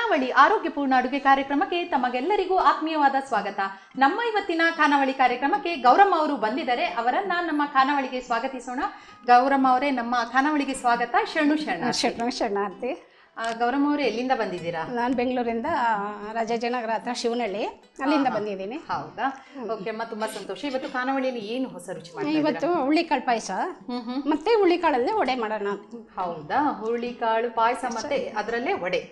ಖಾನಾವಳಿ ಆರೋಗ್ಯಪೂರ್ಣ ಅಡುಗೆ ಕಾರ್ಯಕ್ರಮಕ್ಕೆ ತಮಗೆಲ್ಲರಿಗೂ ಆತ್ಮೀಯವಾದ ಸ್ವಾಗತ. ನಮ್ಮ ಇವತ್ತಿನ ಖಾನಾವಳಿ ಕಾರ್ಯಕ್ರಮಕ್ಕೆ ಗೌರಮ್ಮ ಅವರು ಬಂದಿದ್ದಾರೆ. ಅವರನ್ನ ನಮ್ಮ ಖಾನಾವಳಿಗೆ ಸ್ವಾಗತಿಸೋಣ. ಗೌರಮ್ಮ ಅವರೇ, ನಮ್ಮ ಖಾನಾವಳಿಗೆ ಸ್ವಾಗತ. ಶರಣಾರ್ಥಿ. ಗೌರಮ್ಮ ಅವರೇ, ಎಲ್ಲಿಂದ ಬಂದಿದ್ದೀರಾ? ನಾನು ಬೆಂಗಳೂರಿಂದ ರಾಜಾಜಿನಗರ ಹತ್ರ ಶಿವನಹಳ್ಳಿ, ಅಲ್ಲಿಂದ ಬಂದಿದ್ದೀನಿ. ಹೌದಾ? ಓಕೆ ಅಮ್ಮ, ತುಂಬಾ ಸಂತೋಷ. ಇವತ್ತು ಖಾನಾವಳಿಯಲ್ಲಿ ಏನು ಹೊಸ ರುಚಿ ಮಾಡ್ತೀರಾ? ಇವತ್ತು ಹುರುಳಿಕಾಳು ಪಾಯಸ ಮತ್ತೆ ಹುರುಳಿಕಾಳಲ್ಲೇ ವಡೆ ಮಾಡೋಣ. ಹೌದಾ? ಹುರುಳಿಕಾಳು ಪಾಯಸ ಮತ್ತೆ ಅದರಲ್ಲೇ ವಡೆ.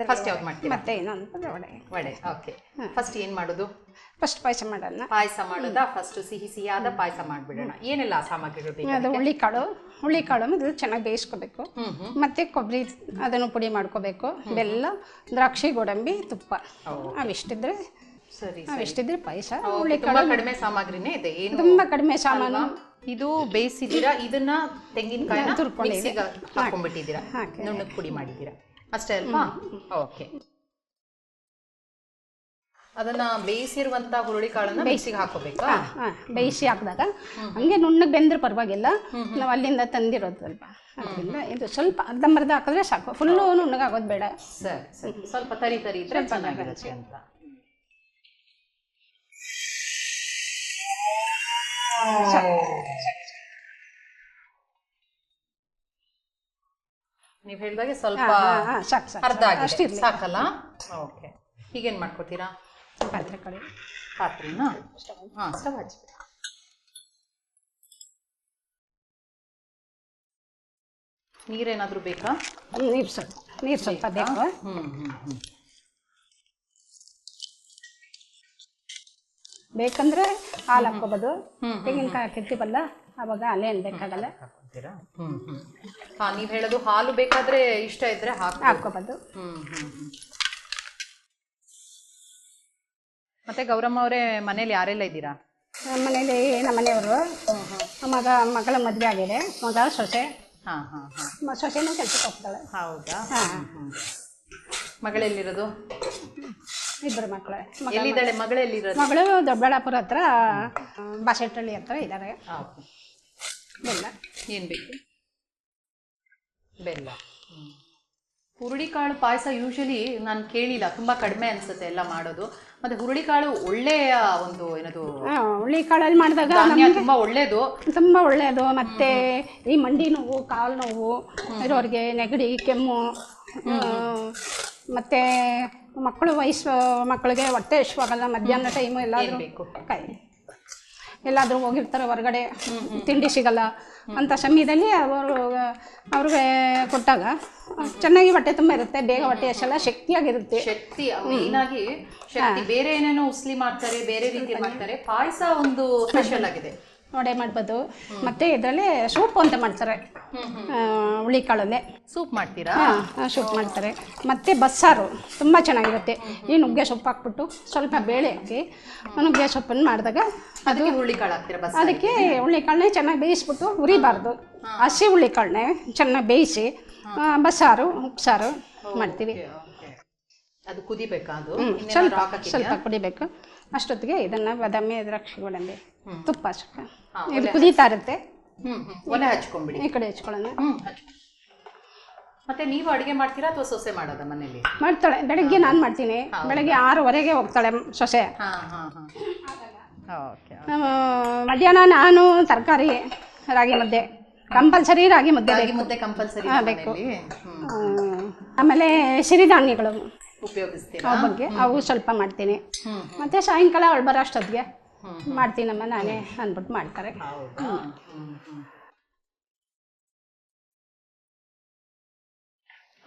ಫಸ್ಟ್ ಯಾವ್ದು ಮಾಡ್ತೀರಾ? ಮತ್ತೆ ಇನ್ನೊಂದು ವಡೆ. ಓಕೆ, ಫಸ್ಟ್ ಏನ್ ಮಾಡೋದು? ಫಸ್ಟ್ ಪಾಯಸ ಮಾಡೋಣ. ಪಾಯಸ ಮಾಡೋದಾ? ಫಸ್ಟ್ ಸಿಹಿಯಾದ ಪಾಯಸ ಮಾಡ್ಬಿಡೋಣ. ಏನೆಲ್ಲ ಸಾಮಗ್ರಿಗಳು ಬೇಕು? ಅದು ಹುರುಳಿಕಾಳು ಮೊದಲು ಚೆನ್ನಾಗಿ ಬೇಯಿಸ್ಕೋಬೇಕು. ಮತ್ತೆ ಕೊಬ್ಬರಿ ಅದನ್ನು ಪುಡಿ ಮಾಡ್ಕೋಬೇಕು. ಬೆಲ್ಲ, ದ್ರಾಕ್ಷಿ, ಗೋಡಂಬಿ, ತುಪ್ಪ ಅವಿಷ್ಟಿದ್ರೆ ಅವಿಷ್ಟಿದ್ರೆ ಪಾಯಸ. ಹುರುಳಿಕಾಳು ಕಡಿಮೆ ಸಾಮಗ್ರಿನೇ ಇದೆ, ಏನು ತುಂಬಾ ಕಡಿಮೆ ಸಾಮಾನು. ಇದು ಬೇಯಿಸಿದ್ದೀರಾ, ಇದನ್ನ ತೆಂಗಿನಕಾಯಿನ ಮಿಕ್ಸಿಗೆ ಹಾಕೊಂಡ್ಬಿಟ್ಟಿದ್ದೀರಾ, ನುಣ್ಣಗೆ ಪುಡಿ ಮಾಡಿದ್ದೀರಾ, ಅಷ್ಟೇ ಅಲ್ವಾ? ಓಕೆ. ಅದನ್ನ ಬೇಯಿಸಿರುವಂತ ಹುರುಳಿಕಾಳನ್ನ ಮಿಕ್ಸಿಗೆ ಹಾಕೋಬೇಕಾ? ಬೇಯಿಸಿ ಹಾಕಿದಾಗ ಹಂಗೆ ನುಣ್ಣಗೆ ಬೆಂದ್ರೆ ಪರವಾಗಿಲ್ಲ. ನಾವು ಅಲ್ಲಿಂದ ತಂದಿರೋದಲ್ವಾ, ಅದರಿಂದ ಇದು ಸ್ವಲ್ಪ ಅರ್ಧಂಬರ್ಧ ಹಾಕಿದ್ರೆ ಸಾಕು. ಫುಲ್ಲು ನುಣ್ಣಗಾಗೋದು ಬೇಡ. ಸರಿ, ಸ್ವಲ್ಪ ತರಿ ಇದ್ರೆ ಚೆನ್ನಾಗಿರುತ್ತೆ ಅಂತ. ನೀವು ಹೇಳಿದಾಗೆ ಸ್ವಲ್ಪ ಅರ್ಧ ಆಗಿದೆ, ಸಾಕಲ್ಲ? ಓಕೆ. ಹೀಗೇನು ಮಾಡ್ಕೋತೀರಾ? ಪಾತ್ರೆನಾ? ಸ್ಟವ್ ಹಚ್ಬಿಡಿ. ನೀರೇನಾದ್ರೂ ಬೇಕಾ? ನೀರು ಸ್ವಲ್ಪ ಬೇಕು. ಬೇಕಂದ್ರೆ ಹಾಲು ಹಾಕೋಬೋದು. ತೆಂಗಿನಕಾಯಿ ಹಾಕಿರ್ತೀವಲ್ಲ, ಅವಾಗ ಹಾಲೇನು ಬೇಕಾಗಲ್ಲ. ನೀವು ಹೇಳೋದು ಹಾಲು ಬೇಕಾದ್ರೆ ಇಷ್ಟ ಇದ್ರೆ ಹಾಕೋಬೋದು. ಮತ್ತೆ ಗೌರಮ್ಮ ಅವರೇ, ಮನೇಲಿ ಯಾರೆಲ್ಲ ಇದ್ದೀರಾ? ಮನೇಲಿ ನಮ್ಮ ಮನೆಯವರು, ಮಗಳ ಮದುವೆ ಆಗಿದೆ. ಮಗ, ಸೊಸೆ. ಸೊಸೆನೂ ಕೆಲ್ಸಕ್ಕೆ ಹೋಗ್ತಾಳೆ. ಹೌದಾ? ಮಗಳೆಲ್ಲಿರೋದು? ಇಬ್ಬರು ಮಕ್ಕಳು. ಎಲ್ಲಿದ್ದಾಳೆ ಮಗಳೆಲ್ಲಿರೋದು? ಮಗಳು ದೊಡ್ಡಬಳ್ಳಾಪುರ ಹತ್ರ ಬಾಸೆಟ್ಟಳ್ಳಿ ಹತ್ರ ಇದ್ದಾರೆ. ಬೆಲ್ಲ ಏನು ಬೇಕು? ಬೆಲ್ಲ. ಹುರುಳಿಕಾಳು ಪಾಯಸ ಯೂಶಲಿ ನಾನು ಕೇಳಿಲ್ಲ, ತುಂಬಾ ಕಡಿಮೆ ಅನ್ಸುತ್ತೆ ಎಲ್ಲ ಮಾಡೋದು. ಮತ್ತೆ ಹುರುಳಿಕಾಳು ಒಳ್ಳೆಯ ಒಂದು ಏನದು, ಹುರುಳಿಕಾಳಲ್ಲಿ ಮಾಡಿದಾಗ ತುಂಬಾ ಒಳ್ಳೇದು, ತುಂಬಾ ಒಳ್ಳೆಯದು. ಮತ್ತೆ ಈ ಮಂಡಿ ನೋವು, ಕಾಲು ನೋವು ಇರೋರಿಗೆ, ನೆಗಡಿ, ಕೆಮ್ಮು, ಮತ್ತೆ ಮಕ್ಕಳಿಗೆ ಹೊಟ್ಟೆ ಹಸಿವಾಗಲ್ಲ, ಮಧ್ಯಾಹ್ನ ಟೈಮು ಎಲ್ಲಾದರೂ ಹೋಗಿರ್ತಾರೆ ಹೊರಗಡೆ, ತಿಂಡಿ ಸಿಗಲ್ಲ ಅಂತ ಸಮಯದಲ್ಲಿ ಅವ್ರಿಗೆ ಕೊಟ್ಟಾಗ ಚೆನ್ನಾಗಿ ಹೊಟ್ಟೆ ತುಂಬ ಇರುತ್ತೆ, ಬೇಗ ಹೊಟ್ಟೆ ಹಸಲ್ಲ, ಶಕ್ತಿಯಾಗಿರುತ್ತೆ. ಶಕ್ತಿ ಮೇನಾಗಿ ಶಕ್ತಿ. ಬೇರೆ ಏನೇನೋ ಉಸ್ಲಿ ಮಾಡ್ತಾರೆ, ಬೇರೆ ರೀತಿ ಮಾಡ್ತಾರೆ, ಪಾಯಸ ಒಂದು ಸ್ಪೆಷಲ್ ಆಗಿದೆ. ವಡೆ ಮಾಡ್ಬೋದು. ಮತ್ತೆ ಇದರಲ್ಲಿ ಸೂಪ್ ಅಂತ ಮಾಡ್ತಾರೆ, ಹುರುಳಿಕಾಳಲ್ಲೇ ಸೂಪ್ ಮಾಡ್ತೀರಾ? ಸೂಪ್ ಮಾಡ್ತಾರೆ. ಮತ್ತೆ ಬಸ್ಸಾರು ತುಂಬ ಚೆನ್ನಾಗಿರುತ್ತೆ. ಈ ನುಗ್ಗೆ ಸೊಪ್ಪು ಹಾಕ್ಬಿಟ್ಟು ಸ್ವಲ್ಪ ಬೇಳೆ ಹಾಕಿ ನುಗ್ಗೆ ಸೊಪ್ಪನ್ನು ಮಾಡಿದಾಗ ಅದಕ್ಕೆ ಹುರುಳಿಕಾಳು ಹಾಕ್ತೀರಾ? ಅದಕ್ಕೆ ಹುರುಳಿಕಾಳನ್ನೇ ಚೆನ್ನಾಗಿ ಬೇಯಿಸ್ಬಿಟ್ಟು ಉರಿಬಾರ್ದು, ಹಸಿ ಹುರುಳಿಕಾಳನ್ನೇ ಚೆನ್ನಾಗಿ ಬೇಯಿಸಿ ಬಸ್ಸಾರು, ಉಪ್ಸಾರು ಮಾಡ್ತೀವಿ. ಅದು ಕುದಿಬೇಕಾ? ಅದು ಸ್ವಲ್ಪ ಕುದಿಬೇಕು. ಅಷ್ಟೊತ್ತಿಗೆ ಇದನ್ನು ಬಾದಾಮಿ, ದ್ರಾಕ್ಷಿ, ಗೋಡಂಬಿ, ತುಪ್ಪ ಇದು ಕುದೀತಾ ಇರುತ್ತೆ. ಒಲೆ ಹಚ್ಕೊಂಡ್ಬಿಡಿ, ಈ ಕಡೆ ಹಚ್ಕೊಳ್ಳೋಣ. ಮತ್ತೆ ನೀವು ಅಡುಗೆ ಮಾಡ್ತೀರಾ ಅಥವಾ ಸೊಸೆ ಮಾಡೋದ ಮನೇಲಿ? ಮಾಡ್ತಾಳೆ. ಬೆಳಗ್ಗೆ ನಾನು ಮಾಡ್ತೀನಿ. ಬೆಳಗ್ಗೆ 6:30ಗೆ ಹೋಗ್ತಾಳೆ ಸೊಸೆ. ಮಧ್ಯಾಹ್ನ ನಾನು ತರಕಾರಿ, ರಾಗಿ ಮುದ್ದೆ ಕಂಪಲ್ಸರಿ. ರಾಗಿ ಮುದ್ದೆ ಕಂಪಲ್ಸರಿ ಬೇಕು. ಆಮೇಲೆ ಸಿರಿಧಾನ್ಯಗಳು ಉಪಯೋಗಿಸ್ತೀರಾ? ಬಗ್ಗೆ ಅವು ಸ್ವಲ್ಪ ಮಾಡ್ತೀನಿ. ಮತ್ತೆ ಸಾಯಂಕಾಲ ಅವಳು ಬರೋ ಅಷ್ಟೊತ್ತಿಗೆ ಮಾಡ್ತೀನಮ್ಮ ನಾನೇ ಅಂದ್ಬಿಟ್ಟು ಮಾಡ್ತಾರೆ.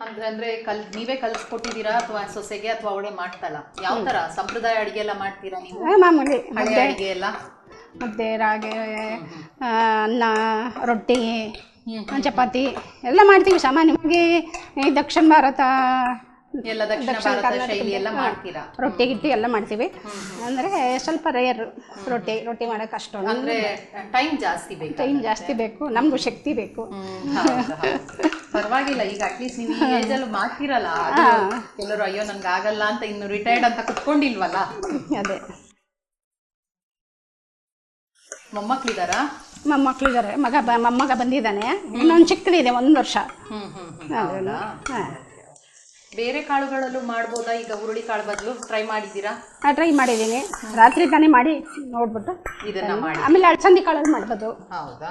ಅಂದ್ರೆ ನೀವೇ ಕಲ್ಸ್ಕೊಟ್ಟಿದ್ದೀರಾ ಅಥವಾ ಸೊಸೆಗೆ, ಅಥವಾ ಅವಳೇ ಮಾಡ್ತಾಳ? ಯಾವ ತರ ಸಂಪ್ರದಾಯ ಅಡಿಗೆ ಎಲ್ಲ ಮಾಡ್ತೀರಾ ನೀವು? ಮಾಮೂಲಿ ಹಳೆ ಅಡಿಗೆ ಎಲ್ಲ, ಮುದ್ದೆ, ರಾಗಿ, ಅನ್ನ, ರೊಟ್ಟಿ, ಚಪಾತಿ ಎಲ್ಲ ಮಾಡ್ತೀವಿ ಸಾಮಾನ್ಯವಾಗಿ. ದಕ್ಷಿಣ ಭಾರತ ಎಲ್ಲ ದಕ್ಷಿಣ ಭಾರತ ಶೈಲಿ ಎಲ್ಲ ಮಾಡ್ತೀರಾ? ರೊಟ್ಟಿ ಗಿಟ್ಟಿ ಎಲ್ಲ ಮಾಡ್ತೀವಿ. ಅಂದರೆ ಸ್ವಲ್ಪ ರೇರ್ ರೊಟ್ಟಿ ಮಾಡೋಕೆ ಅಷ್ಟೊಂದು. ಅಂದರೆ ಟೈಮ್ ಜಾಸ್ತಿ ಬೇಕು, ನಮಗೂ ಶಕ್ತಿ ಬೇಕು. ಪರವಾಗಿಲ್ಲ, ಈಗ ಅಟ್ಲೀಸ್ಟ್ ನೀವು ಈ ಏಜಲ್ಲಿ ಮಾಡ್ತೀರಲ್ಲ, ಎಲ್ಲರೂ ಅಯ್ಯೋ ನನ್ಗೆ ಆಗಲ್ಲ ಅಂತ ಇನ್ನು ರಿಟೈರ್ಡ್ ಅಂತ ಕುತ್ಕೊಂಡಿಲ್ವಲ್ಲ. ಅದೇ. ಮೊಮ್ಮಕ್ಳಿದಾರಾ? ಮೊಮ್ಮಕ್ಳಿದ್ದಾರೆ. ಮೊಮ್ಮಗ ಬಂದಿದ್ದಾನೆ. ಇನ್ನೊಂದು ಚಿಕ್ಕದಿದೆ, 1 ವರ್ಷ. ಬೇರೆ ಕಾಳುಗಳಲ್ಲೂ ಮಾಡ್ಬೋದಾ? ಈಗ ಹುರುಳಿ ಕಾಳು ಬದಲು ಟ್ರೈ ಮಾಡಿದ್ದೀರಾ? ಟ್ರೈ ಮಾಡಿದ್ದೀನಿ, ರಾತ್ರಿ ತಾನೇ ಮಾಡಿ ನೋಡ್ಬಿಟ್ಟು ಇದನ್ನ ಮಾಡಿ. ಆಮೇಲೆ ಅಲಸಂದಿ ಕಾಳಲ್ಲಿ ಮಾಡ್ಬೋದು. ಹೌದಾ?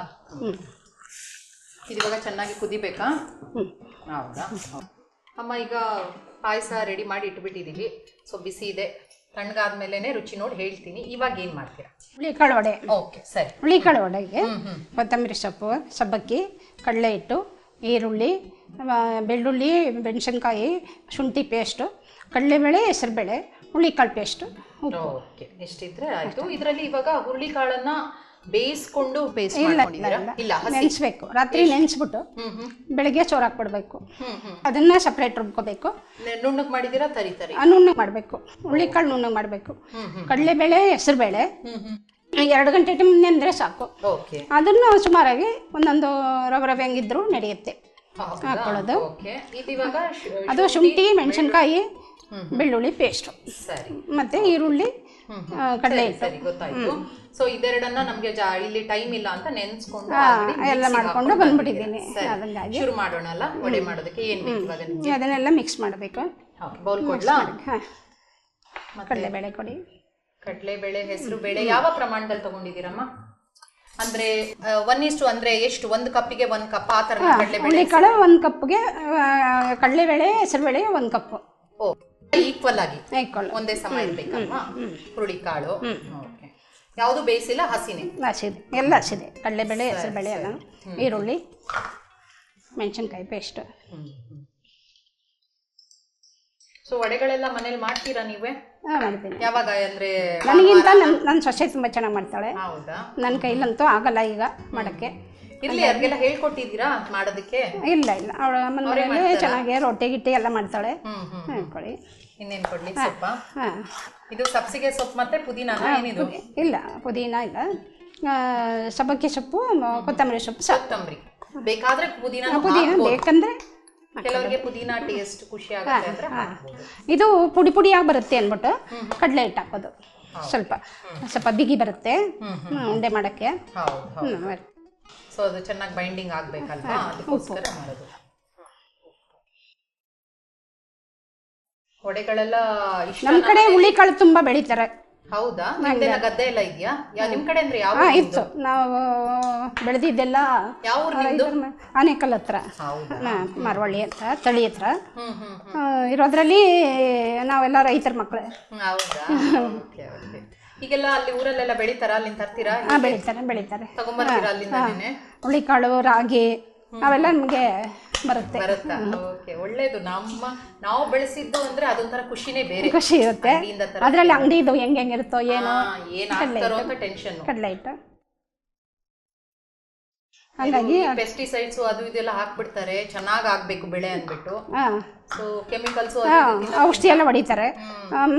ಇವಾಗ ಚೆನ್ನಾಗಿ ಕುದಿಬೇಕಾ? ಹೌದಾ? ಅಮ್ಮ ಈಗ ಪಾಯಸ ರೆಡಿ ಮಾಡಿ ಇಟ್ಬಿಟ್ಟಿದ್ದೀವಿ. ಸೊ ಬಿಸಿ ಇದೆ, ತಣ್ಣಗಾದ್ಮೇಲೆ ರುಚಿ ನೋಡಿ ಹೇಳ್ತೀನಿ. ಇವಾಗ ಏನು ಮಾಡ್ತೀರಾ? ಹುಳಿಕಾಳು ವಡೆ. ಓಕೆ ಸರಿ. ಹುಳಿಕಾಳು ವಡೆಗೆ ಕೊತ್ತಂಬರಿ ಸೊಪ್ಪು, ಸಬ್ಬಕ್ಕಿ, ಕಡಲೆ ಹಿಟ್ಟು, ಈರುಳ್ಳಿ, ಬೆಳ್ಳುಳ್ಳಿ, ಮೆಣಸಿನ್ಕಾಯಿ, ಶುಂಠಿ ಪೇಸ್ಟು, ಕಡಲೆಬೇಳೆ, ಹೆಸರುಬೇಳೆ, ಹುಳಿಕಾಳು ಪೇಸ್ಟು. ಓಕೆ, ಎಷ್ಟಿದ್ರೆ ಆಯಿತು. ಇದರಲ್ಲಿ ಇವಾಗ ಹುರುಳಿಕಾಳನ್ನ ಬೇಯಿಸ್ಕೊಂಡು ಪೇಸ್ಟ್ ಇಲ್ಲ ಮಾಡ್ಕೊಂಡಿದ್ದೀರಾ? ಇಲ್ಲ, ನೆನೆಸ್ಬೇಕು. ರಾತ್ರಿ ನೆನೆಸ್ಬಿಟ್ಟು ಬೆಳಗ್ಗೆ ಚೋರು ಹಾಕ್ಬಿಡ್ಬೇಕು. ಅದನ್ನ ಸಪ್ರೇಟ್ ರುಬ್ಕೋಬೇಕು. ನುಣ್ಣಗೆ ಮಾಡಿದ್ದೀರಾ? ತರಿ ತರಿ ನುಣ್ಣಗೆ ಮಾಡಬೇಕು. ಹುಳಿಕಾಳು ನುಣ್ಣಗೆ ಮಾಡಬೇಕು. ಕಡಲೆಬೇಳೆ, ಹೆಸರುಬೇಳೆ 2 ಗಂಟೆ ಟೈಮ್ ನೆಂದರೆ ಸಾಕು. ಓಕೆ, ಅದನ್ನು ಸುಮಾರಾಗಿ ಒಂದೊಂದು ರವೆ ಹೆಂಗಿದ್ರು ನಡೆಯುತ್ತೆ ಹಾಕೊಳ್ಳೋದು. ಅದು ಶುಂಠಿ, ಮೆಣಸಿನ್ಕಾಯಿ, ಬೆಳ್ಳುಳ್ಳಿ ಪೇಸ್ಟು, ಮತ್ತೆ ಈರುಳ್ಳಿ, ಕಡಲೆ ಹಿಟ್ಟು. ಗೊತ್ತಾಯ್ತು. ಸೊ ಇದೆರಡನ್ನ ನಮಗೆ ಇಲ್ಲಿ ಟೈಮ್ ಇಲ್ಲ ಅಂತ ನೆನೆಸ್ಕೊಂಡು ಎಲ್ಲ ಮಾಡ್ಕೊಂಡು ಬಂದ್ಬಿಟ್ಟಿದ್ದೀನಿ. ಅದಕ್ಕಾಗಿ ಶುರು ಮಾಡೋಣ ಅಲ್ಲ ವಡೆ ಮಾಡೋದಕ್ಕೆ. ಏನು ಬೇಕು ಇವಾಗ ನಿಮಗೆ? ಅದನ್ನೆಲ್ಲ ಮಿಕ್ಸ್ ಮಾಡಬೇಕು. ಬೌಲ್ ಕೊಡ್ಲಾ? ಕಡಲೆಬೇಳೆ ಕೊಡಿ. ಕಡಲೆಬೇಳೆ, ಹೆಸರು ಬೇಳೆ ಯಾವ ಪ್ರಮಾಣದಲ್ಲಿ ತಗೊಂಡಿದ್ದೀರಮ್ಮ? ಅಂದ್ರೆ 1:1 ಅಂದ್ರೆ ಎಷ್ಟು? 1 ಕಪ್ಪಿಗೆ 1 ಕಪ್ ಆ ತರ ಕಡಲೆಬೇಳೆ? ಹುಳಿಕಾಳು 1 ಕಪ್ಗೆ ಕಡಲೆಬೇಳೆ, ಹೆಸರುಬೇಳೆ 1 ಕಪ್. ಓ, ಈಕ್ವಲ್ ಆಗಿ ಒಂದೇ ಸಮ ಇರ್ಬೇಕಲ್ವಾ ಹುರುಳಿಕಾಳು? ಓಕೆ. ಯಾವುದು ಬೇಯಿಸಿಲ್ಲ, ಹಸಿನೇ? ಹಸಿದೆ, ಎಲ್ಲ ಹಸಿದೆ. ಕಡಲೆಬೇಳೆ, ಹೆಸರುಬೇಳೆ ಎಲ್ಲ, ಈರುಳ್ಳಿ, ಮೆಣಸಿನ್ಕಾಯಿ ಪೇಸ್ಟ್. ಸೊ ವಡೆಗಳೆಲ್ಲ ಮನೇಲಿ ಮಾಡ್ತೀರಾ ನೀವೇ? ಮಾಡ್ತೀನಿ. ಯಾವಾಗ ಅಂದ್ರೆ? ನನಗಿಂತ ನನ್ನ ಸೊಸೆ ತುಂಬಾ ಚೆನ್ನಾಗಿ ಮಾಡ್ತಾಳೆ. ಹೌದಾ? ನನ್ನ ಕೈಲಂತೂ ಆಗಲ್ಲ ಈಗ ಮಾಡಕ್ಕೆ. ಇಲ್ಲಿ ಯಾರಿಗೆಲ್ಲ ಹೇಳ್ಕೊಟ್ಟಿದ್ದೀರಾ ಮಾಡೋದಕ್ಕೆ? ಇಲ್ಲ ಇಲ್ಲ, ಅವಳ ಮನೆಯಲ್ಲಿ ಚೆನ್ನಾಗಿ ರೊಟ್ಟಿ ಗಿಟ್ಟಿ ಎಲ್ಲ ಮಾಡ್ತಾಳೆ. ಹೇಳ್ಕೊಳ್ಳಿ. ಇನ್ನೇನು ಕೊಡ್ಲಿ? ಸೊಪ್ಪ? ಇದು ಸಬ್ಸಿಗೆ ಸೊಪ್ಪು ಮತ್ತೆ ಪುದೀನ ಏನಿದು? ಇಲ್ಲ, ಪುದೀನ ಇಲ್ಲ, ಸಬ್ಬಕ್ಕಿ ಸೊಪ್ಪು, ಕೊತ್ತಂಬರಿ ಸೊಪ್ಪು. ಕೊತ್ತಂಬರಿ ಬೇಕಾದ್ರೆ ಪುದೀನ ಬೇಕಂದ್ರೆ. ಕೆಲವರಿಗೆ ಪುದೀನ ಟೇಸ್ಟ್ ಖುಷಿ ಆಗುತ್ತೆ ಅಂದ್ರೆ ಇದು ಪುಡಿ ಪುಡಿಯಾಗಿ ಬರುತ್ತೆ ಅಂದ್ಬಿಟ್ಟು ಕಡಲೆ ಹಿಟ್ಟು ಹಾಕೋದು. ಸ್ವಲ್ಪ ಬಿಗಿ ಬರುತ್ತೆ ಉಂಡೆ ಮಾಡಕ್ಕೆ. ಸೊ ಅದು ಚೆನ್ನಾಗಿ ಬೈಂಡಿಂಗ್ ಆಗ್ಬೇಕಲ್ವಾ, ಅದಕ್ಕೋಸ್ಕರ ಮಾಡೋದು. ವಡೆಗಳೆಲ್ಲ ನಮ್ಮ ಕಡೆ ಹುಳಿಕಾಳು ತುಂಬಾ ಬೆಳಿತಾರೆ. ಹೌದಾ? ನಿಮ್ದೆಲ್ಲ ಗದ್ದೆ ಎಲ್ಲ ಇದೆಯಾ? ನಿಮ್ ಕಡೆ ಅಂದ್ರೆ ಯಾವ? ಇತ್ತು, ನಾವು ಬೆಳೆದಿದ್ದೆಲ್ಲ ಯಾವ ಊರು ನಿಮ್ದು? ಆನೇಕಲ್ ಹತ್ರ, ಮರವಳ್ಳಿ ಅಂತ ತಳಿ ಹತ್ರ ಇರೋದ್ರಲ್ಲಿ ನಾವೆಲ್ಲ ರೈತರ ಮಕ್ಕಳೇ. ಹೌದಾ? ಈಗೆಲ್ಲ ಅಲ್ಲಿ ಊರಲ್ಲೆಲ್ಲ ಬೆಳಿತಾರ? ಅಲ್ಲಿಂದ ತರ್ತೀರಾ? ಬೆಳಿತಾರೆ ತಗೊಂಡ್ಬರ್ತೀರಾ ಅಲ್ಲಿಂದಾನೆ? ಹುಳಿಕಾಳು, ರಾಗಿ ಅವೆಲ್ಲ ನಮಗೆ ಬರುತ್ತಾ? ಓಕೆ, ಒಳ್ಳೇದು. ನಾವು ಬೆಳೆಸಿದ್ದು ಅಂದ್ರೆ ಅದೊಂಥರ ಖುಷಿನೇ ಬೇರೆ. ಖುಷಿ ಇರುತ್ತೆ. ಅದ್ರಲ್ಲಿ ಅಂಗಡಿದು ಹೆಂಗಿರುತ್ತೋ ಏನೋ ಟೆನ್ಷನ್. ಕಡಲೆ ಹಿಟ್ಟು ಹಾಗಾಗಿ ಪೆಸ್ಟಿಸೈಡ್ಸ್ ಅದು ಇದೆಲ್ಲ ಹಾಕ್ಬಿಡ್ತಾರೆ, ಚೆನ್ನಾಗ್ ಆಗ್ಬೇಕು ಬೆಳೆ ಅಂದ್ಬಿಟ್ಟು. ಸೊ ಕೆಮಿಕಲ್ಸ್, ಔಷಧಿ ಎಲ್ಲ ಹೊಡಿತಾರೆ.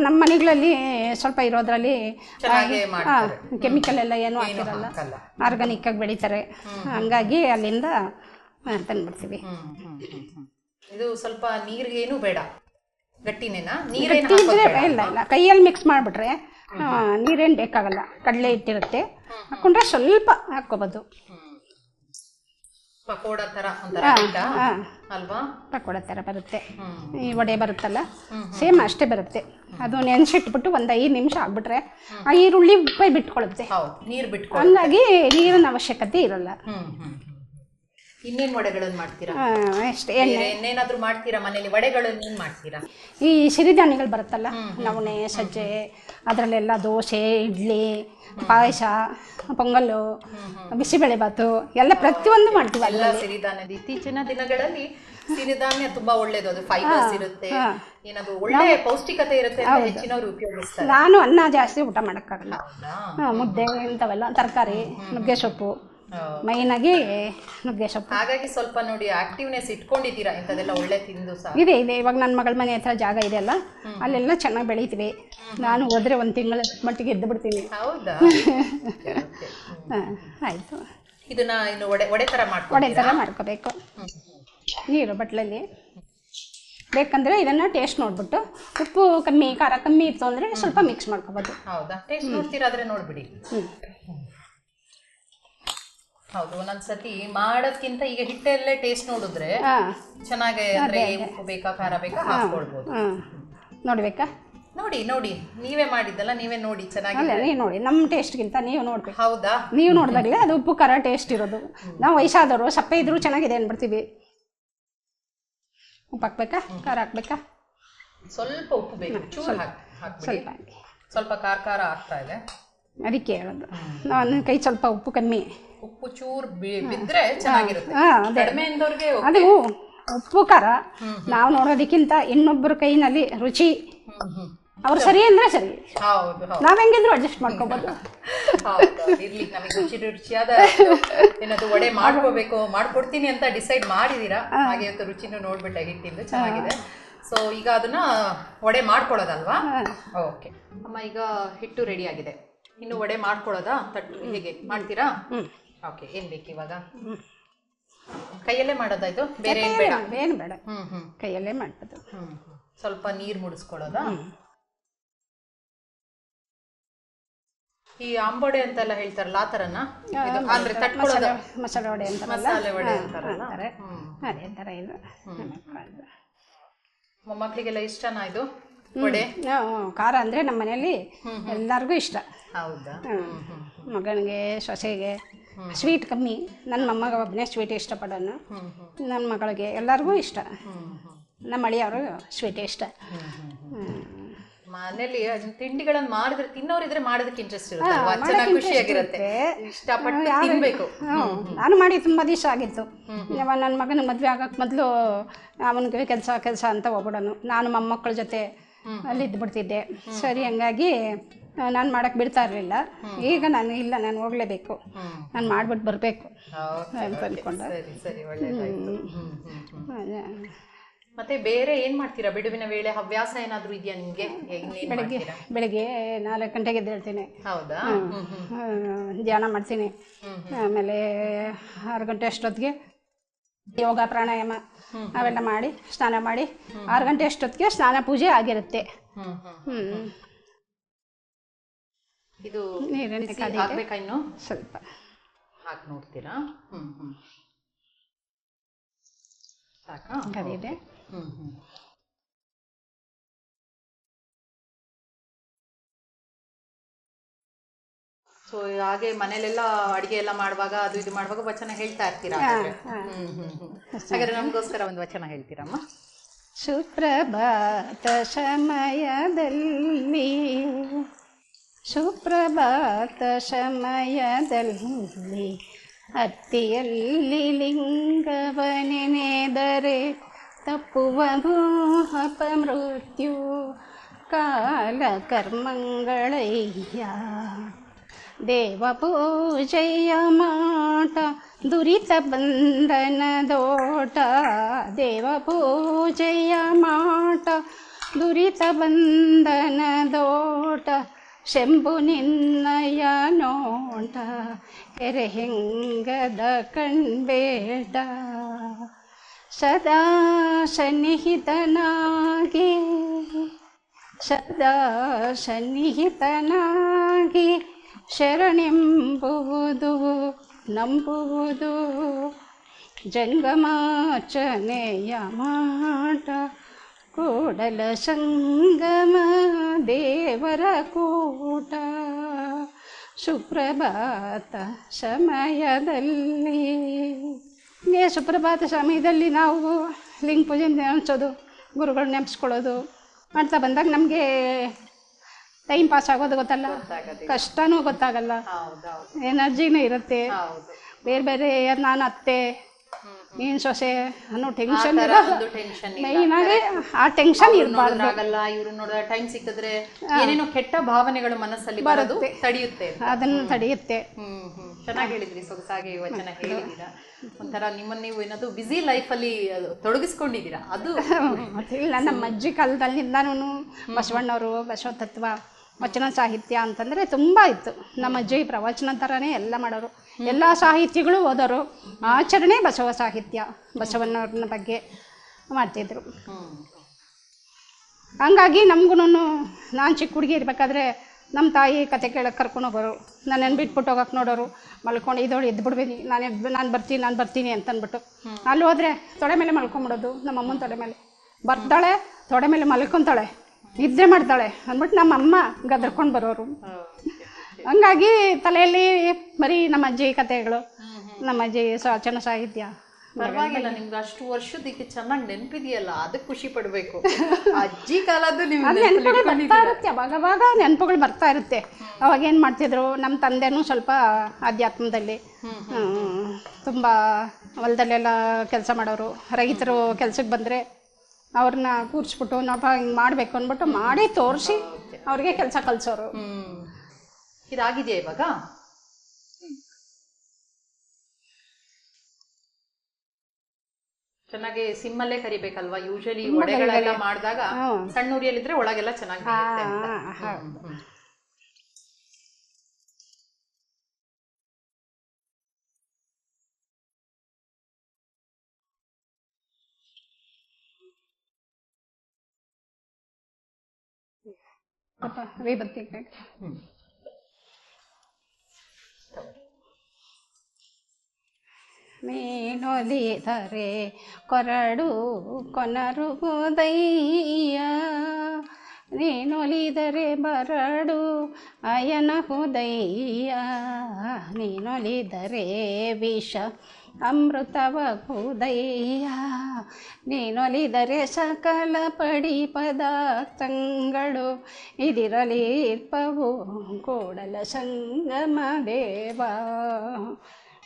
ನಮ್ಮ ಮನೆಗಳಲ್ಲಿ ಸ್ವಲ್ಪ ಇರೋದ್ರಲ್ಲಿ ಕೆಮಿಕಲ್ ಎಲ್ಲ ಏನೂ ಹಾಕಿರಲ್ಲ, ಆರ್ಗಾನಿಕ್ ಆಗಿ ಬೆಳೀತಾರೆ. ಹಂಗಾಗಿ ಅಲ್ಲಿಂದ ತಂದ್ಬಿಡ್ತೀವಿ. ಇದು ಸ್ವಲ್ಪ ನೀರಿಗೇನು ಬೇಡ, ಗಟ್ಟಿನೇನಾ? ಇಲ್ಲ ಇಲ್ಲ, ಕೈಯಲ್ಲಿ ಮಿಕ್ಸ್ ಮಾಡಿಬಿಟ್ರೆ ನೀರೇನು ಬೇಕಾಗಲ್ಲ. ಕಡಲೆ ಹಿಟ್ಟಿರುತ್ತೆ, ಹಾಕೊಂಡ್ರೆ ಸ್ವಲ್ಪ ಹಾಕ್ಕೋಬೋದು. ಪಕೋಡ ಥರ ಅಲ್ವಾ? ಪಕೋಡ ಥರ ಬರುತ್ತೆ. ಈ ವಡೆ ಬರುತ್ತಲ್ಲ, ಸೇಮ್ ಅಷ್ಟೇ ಬರುತ್ತೆ. ಅದು ನೆನೆಸಿಟ್ಬಿಟ್ಟು 5 ನಿಮಿಷ ಆಗ್ಬಿಟ್ರೆ ಆ ಈರುಳ್ಳಿ ಉಪ್ಪೈ ಬಿಟ್ಕೊಳ್ಳುತ್ತೆ. ನೀರು ಬಿಟ್ಟು, ಹಂಗಾಗಿ ನೀರಿನ ಅವಶ್ಯಕತೆ ಇರಲ್ಲ. ಇನ್ನೇನು ವಡೆಗಳನ್ನು ಮಾಡ್ತೀರಾ? ಅಷ್ಟೇ. ಇನ್ನೇನಾದ್ರೂ ಮಾಡ್ತೀರಾ ಮನೇಲಿ? ವಡೆಗಳನ್ನು ಏನು ಮಾಡ್ತೀರಾ? ಈ ಸಿರಿಧಾನ್ಯಗಳು ಬರುತ್ತಲ್ಲ, ನವಣೆ, ಸಜ್ಜೆ, ಅದರಲ್ಲೆಲ್ಲ ದೋಸೆ, ಇಡ್ಲಿ, ಪಾಯಸ, ಪೊಂಗಲ್ಲು, ಬಿಸಿಬೇಳೆಬಾತು ಎಲ್ಲ ಪ್ರತಿಯೊಂದು ಮಾಡ್ತೀವಿ. ಎಲ್ಲ ಸಿರಿಧಾನ್ಯದ ಇತ್ತೀಚಿನ ದಿನಗಳಲ್ಲಿ ಸಿರಿಧಾನ್ಯ ತುಂಬಾ ಒಳ್ಳೇದು. ಅದು ಫೈಬರ್ಸ್ ಇರುತ್ತೆ, ಏನದು ಒಳ್ಳೆ ಪೌಷ್ಟಿಕತೆ ಇರುತ್ತೆ ಅಂತ ಹೆಚ್ಚಿನವರು ಉಪಯೋಗಿಸ್ತಾರೆ. ನಾನು ಅನ್ನ ಜಾಸ್ತಿ ಊಟ ಮಾಡೋಕ್ಕಾಗಲ್ಲ. ಮುದ್ದೆ ಇಂಥವೆಲ್ಲ ತರಕಾರಿ, ನುಗ್ಗೆ ಸೊಪ್ಪು, ಮೈನ್ ಆಗಿ ನುಗ್ಗೆ ಸೊಪ್ಪು. ಹಾಗಾಗಿ ಸ್ವಲ್ಪ ನೋಡಿ ಆಕ್ಟಿವ್ನೆಸ್ ಇಟ್ಕೊಂಡಿದ್ದೀರಾ, ಇಂಥದೆಲ್ಲ ಒಳ್ಳೆ ತಿಂದು ಇದೆ. ಇವಾಗ ನನ್ನ ಮಗಳ ಮನೆ ಹತ್ರ ಜಾಗ ಇದೆ ಅಲ್ಲ, ಅಲ್ಲೆಲ್ಲ ಚೆನ್ನಾಗಿ ಬೆಳಿತೀವಿ. ನಾನು ಹೋದ್ರೆ 1 ತಿಂಗಳ ಮಟ್ಟಿಗೆ ಎದ್ದು ಬಿಡ್ತೀನಿ. ಹೌದಾ? ಆಯ್ತು. ಇದನ್ನ ಇನ್ನು ವಡೆ ಥರ ಮಾಡ್ಕೋಬೇಕು. ನೀರು ಬಟ್ಲಲ್ಲಿ ಬೇಕಂದ್ರೆ ಇದನ್ನ ಟೇಸ್ಟ್ ನೋಡ್ಬಿಟ್ಟು ಉಪ್ಪು ಕಮ್ಮಿ, ಖಾರ ಕಮ್ಮಿ ಇತ್ತು ಅಂದ್ರೆ ಸ್ವಲ್ಪ ಮಿಕ್ಸ್ ಮಾಡ್ಕೋಬೋದು. ಹೌದಾ? ಟೇಸ್ಟ್ ನೋಡ್ತೀರಾದ್ರೆ ನೋಡ್ಬಿಡಿ. ಹೌದು, ಒಂದೊಂದ್ಸತಿ ಮಾಡೋದ್ಕಿಂತ ಈಗ ಹಿಟ್ಟಲ್ಲೇ ಟೇಸ್ಟ್ ನೋಡಿದ್ರೆ ಚೆನ್ನಾಗಿ, ಅಂದ್ರೆ ಉಪ್ಪು ಬೇಕಾ ಖಾರ ಬೇಕಾ ಹಾಕೊಳ್ಬೋದು. ನೋಡ್ಬೇಕಾ? ನೋಡಿ ನೋಡಿ, ನೀವೇ ಮಾಡಿದ್ದಲ್ಲ, ನೀವೇ ನೋಡಿ ಚೆನ್ನಾಗಿ. ನೀವು ನೋಡಿ, ನಮ್ಮ ಟೇಸ್ಟ್ಗಿಂತ ನೀವು ನೋಡ್ಬೇಕು. ಹೌದಾ? ನೀವು ನೋಡಿದಾಗಲೇ ಅದು ಉಪ್ಪು ಖಾರ ಟೇಸ್ಟ್ ಇರೋದು. ನಾವು ವಯಸ್ಸಾದವರು ಸಪ್ಪೆ ಇದ್ರೂ ಚೆನ್ನಾಗಿದೆ ಅನ್ಬಿಡ್ತೀವಿ. ಉಪ್ಪು ಹಾಕ್ಬೇಕಾ ಖಾರ ಹಾಕ್ಬೇಕಾ? ಸ್ವಲ್ಪ ಉಪ್ಪು ಬೇಕು, ಚೂರು ಸ್ವಲ್ಪ ಸ್ವಲ್ಪ ಖಾರ ಖಾರ ಆಗ್ತಾ ಇದೆ, ಅದಕ್ಕೆ ಹೇಳೋದು. ನನ್ನ ಕೈ ಸ್ವಲ್ಪ ಉಪ್ಪು ಕಮ್ಮಿ, ಉಪ್ಪು ಚೂರು ಬಿದ್ದರೆ ಚೆನ್ನಾಗಿರುತ್ತೆ. ಕಡಿಮೆ ಎಂದವ್ರಿಗೆ ಅದು ಉಪ್ಪು ಖಾರ ನಾವು ನೋಡೋದಕ್ಕಿಂತ ಇನ್ನೊಬ್ಬರ ಕೈನಲ್ಲಿ ರುಚಿ, ಅವ್ರು ಸರಿ ಅಂದ್ರೆ ಸರಿ, ನಾವ್ ಹೆಂಗಿದ್ರು ಅಡ್ಜಸ್ಟ್ ಮಾಡ್ಕೋಬಹುದು. ಇರ್ಲಿ, ನಮಗೆ ರುಚಿಯಾದ ಏನಾದ್ರು ವಡೆ ಮಾಡ್ಕೋಬೇಕು, ಮಾಡ್ಕೊಡ್ತೀನಿ ಅಂತ ಡಿಸೈಡ್ ಮಾಡಿದೀರಾ. ಹಾಗೆ ಇವತ್ತು ರುಚಿನೂ ನೋಡ್ಬಿಟ್ಟೆ, ಹಿಟ್ಟಿಂದು ಚೆನ್ನಾಗಿದೆ. ಸೊ ಈಗ ಅದನ್ನ ವಡೆ ಮಾಡ್ಕೊಳ್ಳೋದಲ್ವಾ? ಓಕೆ ಅಮ್ಮ, ಈಗ ಹಿಟ್ಟು ರೆಡಿ ಆಗಿದೆ, ಇನ್ನು ವಡೆ ಮಾಡ್ಕೊಳ್ಳೋದಾ? ಹೇಗೆ ಮಾಡ್ತೀರಾ? ಓಕೆ, ಏನ್ ಬೇಕು ಇವಾಗ? ಕೈಯಲ್ಲೇ ಮಾಡೋದಾ ಇದು? ಬೇರೆ ಏನು ಬೇಡ? ಏನು ಬೇಡ, ಕೈಯಲ್ಲೇ ಮಾಡ್ಬೋದು. ಸ್ವಲ್ಪ ನೀರು ಮುಡಿಸ್ಕೊಳ್ಳೋದಾ? ಈ ಅಂಬೊಡೆ ಅಂತೆಲ್ಲ ಹೇಳ್ತಾರಲ್ಲ, ಆ ಥರನಾ? ಅಂದ್ರೆ ತಟ್ಕೊಳ್ಳೋದು, ಮಸಾಲೆ ವಡೆ ಅಂತ, ಮಸಾಲೆ ವಡೆ ಅಂತಾರಲ್ಲ, ಅದೇ ಥರ ಇದು. ಮೊಮ್ಮಕ್ಕಳಿಗೆಲ್ಲ ಇಷ್ಟನಾ ಇದು ವಡೆ? ಖಾರ ಅಂದರೆ ನಮ್ಮ ಮನೆಯಲ್ಲಿ ಎಲ್ಲರಿಗೂ ಇಷ್ಟ. ಹೌದಾ? ಮಗನಿಗೆ, ಸೊಸೆಗೆ ಸ್ವೀಟ್ ಕಮ್ಮಿ, ನನ್ನ ಮೊಮ್ಮಗ ಒಬ್ಬನೇ ಸ್ವೀಟ್ ಇಷ್ಟಪಡೋನು, ನನ್ನ ಮಗಳಿಗೆ ಎಲ್ಲರಿಗೂ ಇಷ್ಟ, ನಮ್ಮ ಅಳಿಯವರು ಸ್ವೀಟ್ ಇಷ್ಟ. ಮನೇಲಿ ತಿಂಡಿಗಳನ್ನು ಮಾಡಿದ್ರೆ ತಿನ್ನೋರಿದ್ರೆ ಮಾಡೋದಕ್ಕೆ ಇಂಟ್ರೆಸ್ಟ್ ಇರುತ್ತೆ, ಚೆನ್ನಾಗಿ ಖುಷಿಯಾಗಿರುತ್ತೆ, ಇಷ್ಟಪಟ್ಟು ತಿನ್ಬೇಕು. ನಾನು ಮಾಡಿ ತುಂಬ ದಿವಸ ಆಗಿತ್ತು. ನನ್ನ ಮಗನ ಮದುವೆ ಆಗಕ್ಕೆ ಮೊದಲು ಅವನಿಗೆ ಕೆಲಸ ಅಂತ ಹೋಗ್ಬಿಡೋನು, ನಾನು ಮೊಮ್ಮಕ್ಕಳ ಜೊತೆ ಅಲ್ಲಿ ಇದ್ಬಿಡ್ತಿದ್ದೆ. ಸರಿ, ಹಂಗಾಗಿ ನಾನು ಮಾಡೋಕ್ಕೆ ಬಿಡ್ತಾ ಇರಲಿಲ್ಲ. ಈಗ ನಾನು ಇಲ್ಲ, ನಾನು ಹೋಗಲೇಬೇಕು, ನಾನು ಮಾಡಿಬಿಟ್ಟು ಬರಬೇಕು ಅಂತ ಅಂದ್ಕೊಂಡೆ. ಮತ್ತೆ ಬೇರೆ ಏನ್ ಮಾಡ್ತೀರಾ ಬಿಡುವಿನ ವೇಳೆ? ಹವ್ಯಾಸ ಏನಾದ್ರು ಇದೆಯಾ ನಿಮ್ಗೆ? ಬೆಳಿಗ್ಗೆ 4 ಗಂಟೆಗೆ ಎದ್ದೇಳ್ತೀನಿ. ಹೌದಾ? ಧ್ಯಾನ ಮಾಡ್ತೀನಿ. ಆಮೇಲೆ 6 ಗಂಟೆ ಅಷ್ಟೊತ್ತಿಗೆ ಯೋಗ ಪ್ರಾಣಾಯಾಮ ಅವೆಲ್ಲ ಮಾಡಿ ಸ್ನಾನ ಮಾಡಿ 6 ಗಂಟೆ ಅಷ್ಟೊತ್ತಿಗೆ ಸ್ನಾನ ಪೂಜೆ ಆಗಿರುತ್ತೆ. ಇದು ನೀರಿನ ಹಾಕ್ಬೇಕಾ? ಇನ್ನು ಸ್ವಲ್ಪ ಹಾಕಿ ನೋಡ್ತೀರಾ? ಸಾಕಾ? ಕರಿದೆ. ಸೊ ಹಾಗೆ ಮನೇಲೆಲ್ಲ ಅಡಿಗೆ ಎಲ್ಲ ಮಾಡುವಾಗ, ಅದು ಇದು ಮಾಡುವಾಗ ವಚನ ಹೇಳ್ತಾ ಇರ್ತೀರಾ? ಹಾಗಾದ್ರೆ ನಮಗೋಸ್ಕರ ಒಂದು ವಚನ ಹೇಳ್ತೀರಮ್ಮ? ಸುಪ್ರಭಾತ ಸಮಯದಲ್ಲಿ, ಸುಪ್ರಭಾತ ಸಮಯದಲ್ಲಿ ಅತ್ತಿಯಲ್ಲಿ ಲಿಂಗವನೆನೆದರೆ ತಪ್ಪುವುದು ಅಪಮೃತ್ಯು ಕಾಲ ಕರ್ಮಗಳಯ್ಯ. ದೇವ ಪೂಜೆಯ ಮಾಟ ದುರಿತ ಬಂಧನದೋಟ, ದೇವ ಪೂಜೆಯ ಮಾಟ ದುರಿತ ಬಂಧನದೋಟ, ಶಂಭು ನಿನ್ನಯ ನೋಟ ಎರೆಹೆಂಗದ ಕಣ್ಬೇಡ. ಸದಾ ಸನ್ನಿಹಿತನಾಗಿ, ಸದಾ ಸನ್ನಿಹಿತನಾಗಿ ಶರಣೆಂಬುವುದು ನಂಬುವುದು ಜಂಗಮಾರ್ಚನೆಯ ಮಾಟ. ಕೂಡಲ ಸಂಗಮ ದೇವರ ಕೂಟ, ಸುಪ್ರಭಾತ ಸಮಯದಲ್ಲಿ. ಸುಪ್ರಭಾತ ಸಮಯದಲ್ಲಿ ನಾವು ಲಿಂಗ ಪೂಜೆ ನೆನೆಸೋದು, ಗುರುಗಳು ನೆನೆಸ್ಕೊಳ್ಳೋದು ಮಾಡ್ತಾ ಬಂದಾಗ ನಮಗೆ ಟೈಮ್ ಪಾಸ್ ಆಗೋದು ಗೊತ್ತಲ್ಲ, ಕಷ್ಟನೂ ಗೊತ್ತಾಗಲ್ಲ, ಎನರ್ಜಿನೂ ಇರುತ್ತೆ. ಬೇರೆ ಬೇರೆ ನಾನು ಅತ್ತೆ ನೀನು ಸೊಸೆ ಅನ್ನೋ ಟೆನ್ಷನ್ ಮೈನಾಗಿ, ಆ ಟೆನ್ಷನ್ ಇರಬಾರ್ದು. ಇವ್ರು ನೋಡಿದ್ರೆ ಟೈಮ್ ಸಿಕ್ಕಿದ್ರೆ ಏನೇನೋ ಕೆಟ್ಟ ಭಾವನೆಗಳು ಮನಸ್ಸಲ್ಲಿ ಬರುತ್ತೆ, ತಡೆಯುತ್ತೆ, ಅದನ್ನು ತಡೆಯುತ್ತೆ. ಚೆನ್ನಾಗಿ ಹೇಳಿದ್ರಿ, ಸೊಗಸಾಗಿ ವಚನ ಹೇಳಿದ್ದೀರಾ. ಒಂಥರ ನಿಮ್ಮನ್ನು ನೀವು ಏನಾದ್ರು ಬ್ಯುಸಿ ಲೈಫಲ್ಲಿ ತೊಡಗಿಸ್ಕೊಂಡಿದ್ದೀರಾ. ಅದು ಇಲ್ಲ, ನಮ್ಮ ಅಜ್ಜಿ ಕಾಲದಲ್ಲಿಂದಾನು ಬಸವಣ್ಣವರು, ಬಸವ ತತ್ವ, ವಚನ ಸಾಹಿತ್ಯ ಅಂತಂದರೆ ತುಂಬ ಇತ್ತು. ನಮ್ಮ ಅಜ್ಜಿ ಪ್ರವಚನ ಥರನೇ ಎಲ್ಲ ಮಾಡೋರು, ಎಲ್ಲ ಸಾಹಿತ್ಯಗಳು ಓದೋರು. ಆಚರಣೆ ಬಸವ ಸಾಹಿತ್ಯ, ಬಸವಣ್ಣವ್ರನ್ನ ಬಗ್ಗೆ ಮಾಡ್ತಿದ್ರು. ಹಂಗಾಗಿ ನಮಗೂ, ನಾನು ಚಿಕ್ಕ ಹುಡುಗಿ ಇರಬೇಕಾದ್ರೆ ನಮ್ಮ ತಾಯಿ ಕತೆ ಕೇಳಕ್ಕೆ ಕರ್ಕೊಂಡು ಹೋಗೋರು. ನನ್ನನ್ನು ಬಿಟ್ಬಿಟ್ಟು ಹೋಗಕ್ಕೆ ನೋಡೋರು, ಮಲ್ಕೊಂಡು ಇದೋಳು ಎದ್ದು ಬಿಡ್ಬೇಕು, ನಾನು ಬರ್ತೀನಿ ಅಂತ ಅಂದ್ಬಿಟ್ಟು ಅಲ್ಲಿ ಹೋದರೆ ತೊಡೆ ಮೇಲೆ ಮಲ್ಕೊಂಬಿಡೋದು. ನಮ್ಮ ಅಮ್ಮನ ತೊಡೆ ಮೇಲೆ ಬರ್ತಾಳೆ, ತೊಡೆ ಮೇಲೆ ಮಲ್ಕೊತಾಳೆ, ನಿದ್ದೆ ಮಾಡ್ತಾಳೆ ಅಂದ್ಬಿಟ್ಟು ನಮ್ಮ ಅಮ್ಮ ಗದ್ರಕೊಂಡು ಬರೋರು. ಹಂಗಾಗಿ ತಲೆಯಲ್ಲಿ ಬರೀ ನಮ್ಮ ಅಜ್ಜಿ ಕಥೆಗಳು, ನಮ್ಮ ಅಜ್ಜಿ ವಚನ ಸಾಹಿತ್ಯ. ಪರವಾಗಿಲ್ಲ, ನಿಮ್ಗೆ ಅಷ್ಟು ವರ್ಷದಕ್ಕೆ ಚೆನ್ನಾಗಿ ನೆನಪಿದೆಯಲ್ಲ, ಅದಕ್ಕೆ ಖುಷಿ ಪಡಬೇಕು. ಅಜ್ಜಿ ಕಾಲದ್ದು ನೆನಪುಗಳು ಬರ್ತಾ ಇರುತ್ತೆ, ಅವಾಗ ನೆನಪುಗಳು ಬರ್ತಾ ಇರುತ್ತೆ. ಅವಾಗ ಏನು ಮಾಡ್ತಿದ್ರು, ನಮ್ಮ ತಂದೆನೂ ಸ್ವಲ್ಪ ಆಧ್ಯಾತ್ಮದಲ್ಲಿ ತುಂಬ ಹೊಲದಲ್ಲೆಲ್ಲ ಕೆಲಸ ಮಾಡೋರು. ರೈತರು ಕೆಲ್ಸಕ್ಕೆ ಬಂದರೆ ಅವ್ರನ್ನ ಕೂರಿಸ್ಬಿಟ್ಟು ನಾವಪ್ಪ ಹಿಂಗೆ ಮಾಡಬೇಕು ಅಂದ್ಬಿಟ್ಟು ಮಾಡಿ ತೋರಿಸಿ ಅವ್ರಿಗೆ ಕೆಲಸ ಕಲಿಸೋರು. ಇದಾಗಿದೆಯಾ ಇವಾಗ? ಚೆನ್ನಾಗಿ ಸಿಮ್ಮಲ್ಲೇ ಕರಿಬೇಕಲ್ವಾ? ಯೂಶಲಿ ಒಡೆಗಳೆಲ್ಲ ಮಾಡಿದಾಗ ಸಣ್ಣ ಉರಿಯಲ್ಲಿದ್ರೆ ಒಳಗೆಲ್ಲ ಚೆನ್ನಾಗಿ ವೇಬತ್ತಿ ನೀನೊಲಿದರೆ ಕೊರಡು ಕೊನರುವುದಯ್ಯ, ನೀನೊಲಿದರೆ ಬರಡು ಅಯನ ಹುದಯ್ಯ, ನೀನೊಲಿದರೆ ವಿಷ ಅಮೃತವ ಹುದಯ್ಯ, ನೀನೊಲಿದರೆ ಸಕಲ ಪಡಿ ಪದಾರ್ಥಗಳು ಇದಿರಲಿರ್ಪವು ಕೂಡಲ ಸಂಗಮ ದೇವ.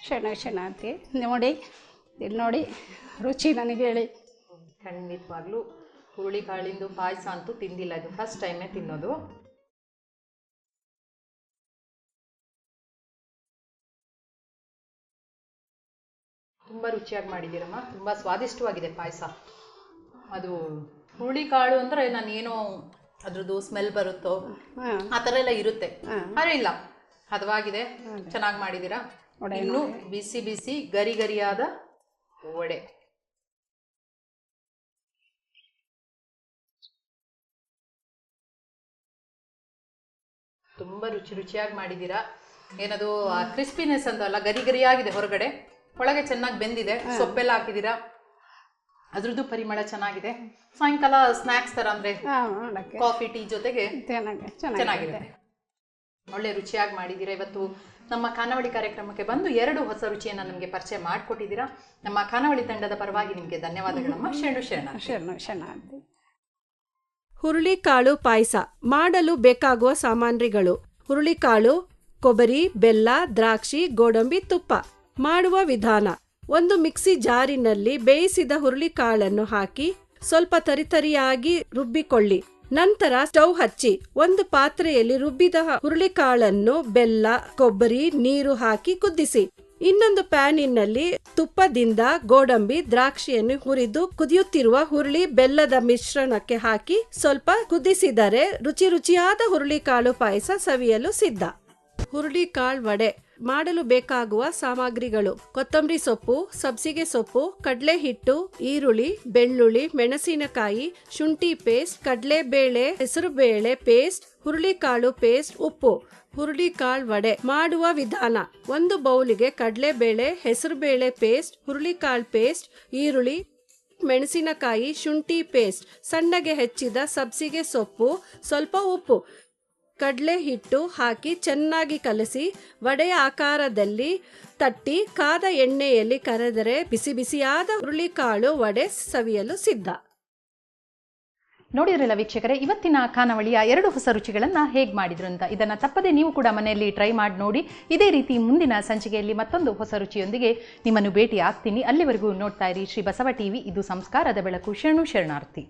ಶನಾರ್ಥಿ ನೋಡಿ ರುಚಿ ನನಗೆ ಹೇಳಿ. ಖಂಡಿತವಾಗ್ಲೂ ಹುರುಳಿಕಾಳಿಂದು ಪಾಯಸ ಅಂತೂ ತಿಂದಿಲ್ಲ, ಇದು ಫಸ್ಟ್ ಟೈಮೇ ತಿನ್ನೋದು. ತುಂಬ ರುಚಿಯಾಗಿ ಮಾಡಿದ್ದೀರಮ್ಮ, ತುಂಬ ಸ್ವಾದಿಷ್ಟವಾಗಿದೆ ಪಾಯಸ. ಅದು ಹುರುಳಿಕಾಳು ಅಂದರೆ ನಾನೇನೋ ಅದ್ರದ್ದು ಸ್ಮೆಲ್ ಬರುತ್ತೋ ಆ ಥರ ಎಲ್ಲ ಇರುತ್ತೆ, ಆದರೆ ಇಲ್ಲ, ಹದವಾಗಿದೆ, ಚೆನ್ನಾಗಿ ಮಾಡಿದ್ದೀರಾ. ಇನ್ನು ಬಿಸಿ ಬಿಸಿ ಗರಿ ಗರಿಯಾದ ವಡೆ. ತುಂಬ ರುಚಿಯಾಗಿ ಮಾಡಿದ್ದೀರಾ. ಏನದು ಕ್ರಿಸ್ಪಿನೆಸ್ ಅಂತಲ್ಲ, ಗರಿ ಗರಿಯಾಗಿದೆ ಹೊರಗಡೆ, ಒಳಗೆ ಚೆನ್ನಾಗಿ ಬೆಂದಿದೆ. ಸೊಪ್ಪೆಲ್ಲ ಹಾಕಿದ್ದೀರಾ, ಅದ್ರದ್ದು ಪರಿಮಳ ಚೆನ್ನಾಗಿದೆ. ಸಾಯಂಕಾಲ ಸ್ನ್ಯಾಕ್ಸ್ ಥರ ಅಂದರೆ ಕಾಫಿ ಟೀ ಜೊತೆಗೆ ಚೆನ್ನಾಗಿರುತ್ತೆ. ಒಳ್ಳೆ ರುಚಿಯಾಗಿ ಮಾಡಿದ್ದೀರಾ. ಇವತ್ತು ನಮ್ಮ ಖಾನಾವಳಿ ಕಾರ್ಯಕ್ರಮಕ್ಕೆ ಬಂದು 2 ಹೊಸ ರುಚಿಯನ್ನು ನಮಗೆ ಪರಿಚಯ ಮಾಡಿಕೊಟ್ಟಿದ್ದೀರಾ. ನಮ್ಮ ಖಾನಾವಳಿ ತಂಡದ ಪರವಾಗಿ ನಿಮಗೆ ಧನ್ಯವಾದಗಳಮ್ಮ. ಶರಣ. ಹುರುಳಿಕಾಳು ಪಾಯಸ ಮಾಡಲು ಬೇಕಾಗುವ ಸಾಮಗ್ರಿಗಳು: ಹುರುಳಿಕಾಳು, ಕೊಬ್ಬರಿ, ಬೆಲ್ಲ, ದ್ರಾಕ್ಷಿ, ಗೋಡಂಬಿ, ತುಪ್ಪ. ಮಾಡುವ ವಿಧಾನ: ಒಂದು ಮಿಕ್ಸಿ ಜಾರಿನಲ್ಲಿ ಬೇಯಿಸಿದ ಹುರುಳಿಕಾಳನ್ನು ಹಾಕಿ ಸ್ವಲ್ಪ ತರಿತರಿಯಾಗಿ ರುಬ್ಬಿಕೊಳ್ಳಿ. ನಂತರ ಸ್ಟವ್ ಹಚ್ಚಿ ಒಂದು ಪಾತ್ರೆಯಲ್ಲಿ ರುಬ್ಬಿದ ಹುರುಳಿಕಾಳನ್ನು ಬೆಲ್ಲ, ಕೊಬ್ಬರಿ, ನೀರು ಹಾಕಿ ಕುದಿಸಿ. ಇನ್ನೊಂದು ಪ್ಯಾನಿನಲ್ಲಿ ತುಪ್ಪದಿಂದ ಗೋಡಂಬಿ, ದ್ರಾಕ್ಷಿಯನ್ನು ಹುರಿದು ಕುದಿಯುತ್ತಿರುವ ಹುರುಳಿ ಬೆಲ್ಲದ ಮಿಶ್ರಣಕ್ಕೆ ಹಾಕಿ ಸ್ವಲ್ಪ ಕುದಿಸಿದರೆ ರುಚಿಯಾದ ಹುರುಳಿಕಾಳು ಪಾಯಸ ಸವಿಯಲು ಸಿದ್ಧ. ಹುರುಳಿಕಾಳು ವಡೆ ಮಾಡಲು ಬೇಕಾಗುವ ಸಾಮಗ್ರಿಗಳು: ಕೊತ್ತಂಬರಿ ಸೊಪ್ಪು, ಸಬ್ಸಿಗೆ ಸೊಪ್ಪು, ಕಡಲೆ ಹಿಟ್ಟು, ಈರುಳ್ಳಿ, ಬೆಳ್ಳುಳ್ಳಿ, ಮೆಣಸಿನಕಾಯಿ, ಶುಂಠಿ ಪೇಸ್ಟ್, ಕಡಲೆಬೇಳೆ, ಹೆಸರುಬೇಳೆ ಪೇಸ್ಟ್, ಹುರುಳಿಕಾಳು ಪೇಸ್ಟ್, ಉಪ್ಪು. ಹುರುಳಿಕಾಳು ವಡೆ ಮಾಡುವ ವಿಧಾನ: ಒಂದು ಬೌಲಿಗೆ ಕಡಲೆಬೇಳೆ, ಹೆಸರುಬೇಳೆ ಪೇಸ್ಟ್, ಹುರುಳಿಕಾಳು ಪೇಸ್ಟ್, ಈರುಳ್ಳಿ, ಮೆಣಸಿನಕಾಯಿ, ಶುಂಠಿ ಪೇಸ್ಟ್, ಸಣ್ಣಗೆ ಹೆಚ್ಚಿದ ಸಬ್ಸಿಗೆ ಸೊಪ್ಪು, ಸ್ವಲ್ಪ ಉಪ್ಪು, ಕಡಲೆ ಹಿಟ್ಟು ಹಾಕಿ ಚೆನ್ನಾಗಿ ಕಲಸಿ ವಡೆಯ ಆಕಾರದಲ್ಲಿ ತಟ್ಟಿ ಕಾದ ಎಣ್ಣೆಯಲ್ಲಿ ಕರೆದರೆ ಬಿಸಿ ಬಿಸಿಯಾದ ಹುರುಳಿಕಾಳು ವಡೆ ಸವಿಯಲು ಸಿದ್ಧ. ನೋಡಿದ್ರಲ್ಲ ವೀಕ್ಷಕರೇ, ಇವತ್ತಿನ ಖಾನಾವಳಿಯ 2 ಹೊಸ ರುಚಿಗಳನ್ನು ಹೇಗೆ ಮಾಡಿದ್ರು ಅಂತ. ಇದನ್ನು ತಪ್ಪದೆ ನೀವು ಕೂಡ ಮನೆಯಲ್ಲಿ ಟ್ರೈ ಮಾಡಿ ನೋಡಿ. ಇದೇ ರೀತಿ ಮುಂದಿನ ಸಂಚಿಕೆಯಲ್ಲಿ ಮತ್ತೊಂದು ಹೊಸ ರುಚಿಯೊಂದಿಗೆ ನಿಮ್ಮನ್ನು ಭೇಟಿ ಆಗ್ತೀನಿ. ಅಲ್ಲಿವರೆಗೂ ನೋಡ್ತಾ ಇರಿ ಶ್ರೀ ಬಸವ ಟಿವಿ. ಇದು ಸಂಸ್ಕಾರದ ಬೆಳಕು. ಶರಣಾರ್ಥಿ.